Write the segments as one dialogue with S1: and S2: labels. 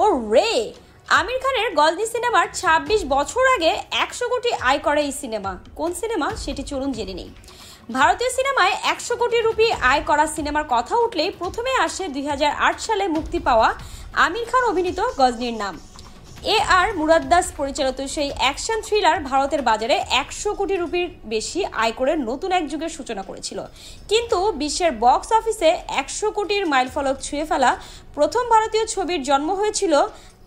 S1: ও রে, আমির খানের গজনী সিনেমার ২৬ বছর আগে ১০০ কোটি আয় করে এই সিনেমা। কোন সিনেমা সেটি চলুন জেনে নেই। ভারতীয় সিনেমায় ১০০ কোটি রুপি আয় করা সিনেমার কথা উঠলেই প্রথমে আসে ২০০৮ সালে মুক্তি পাওয়া আমির খান অভিনীত গজনীর নাম। আর মুরাদ্দাস পরিচালিত সেই অ্যাকশন থ্রিলার ভারতের বাজারে ১০০ কোটি রুপির বেশি আয় করে নতুন এক যুগের সূচনা করেছিল। কিন্তু বিশ্বের বক্স অফিসে ১০০ কোটির মাইলফলক ছুঁয়ে ফেলা প্রথম ভারতীয় ছবির জন্ম হয়েছিল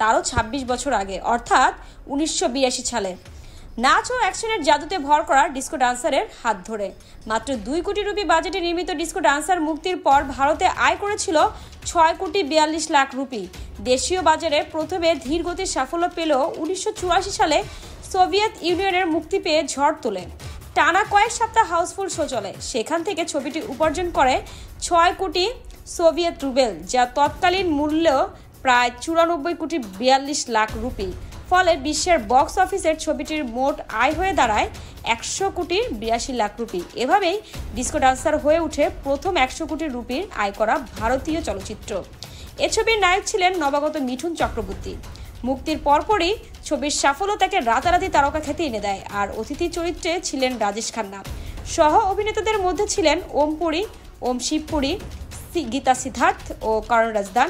S1: তারও ২৬ বছর আগে, অর্থাৎ ১৯৮২ সালে। নাচ ও অ্যাকশনের জাদুতে ভর করা ডিস্কো ডান্সারের হাত ধরে মাত্র ২ কোটি রুপি বাজেটে নির্মিত ডিস্কো ডান্সার মুক্তির পর ভারতে আয় করেছিল ৬ কোটি ৪২ লাখ রুপি। দেশীয় বাজারে প্রথমে ধীর গতির সাফল্য পেলেও ১৯৮৪ সালে সোভিয়েত ইউনিয়নের মুক্তি পেয়ে ঝড় তোলে। টানা কয়েক সপ্তাহ হাউসফুল শো চলে। সেখান থেকে ছবিটি উপার্জন করে ৬ কোটি সোভিয়েত রুবেল, যা তৎকালীন মূল্য প্রায় ৯৪ কোটি ৪২ লাখ রুপি। ফলে বিশ্বের বক্স অফিসের ছবিটির মোট আয় হয়ে দাঁড়ায় ১০০ কোটি ৮২ লাখ রুপি। এভাবেই ডিস্কো ডান্সার হয়ে ওঠে প্রথম ১০০ কোটি রুপির আয় করা ভারতীয় চলচ্চিত্র। এ ছবির নায়ক ছিলেন নবাগত মিঠুন চক্রবর্তী। মুক্তির পরপরই ছবির সাফল্য তাকে রাতারাতি তারকা খ্যাতি এনে দেয়। আর অতিথি চরিত্রে ছিলেন রাজেশ খান্না। সহ অভিনেতাদের মধ্যে ছিলেন ওম পুরী, ওম শিবপুরী, গীতা সিদ্ধার্থ ও করণ রাজদান।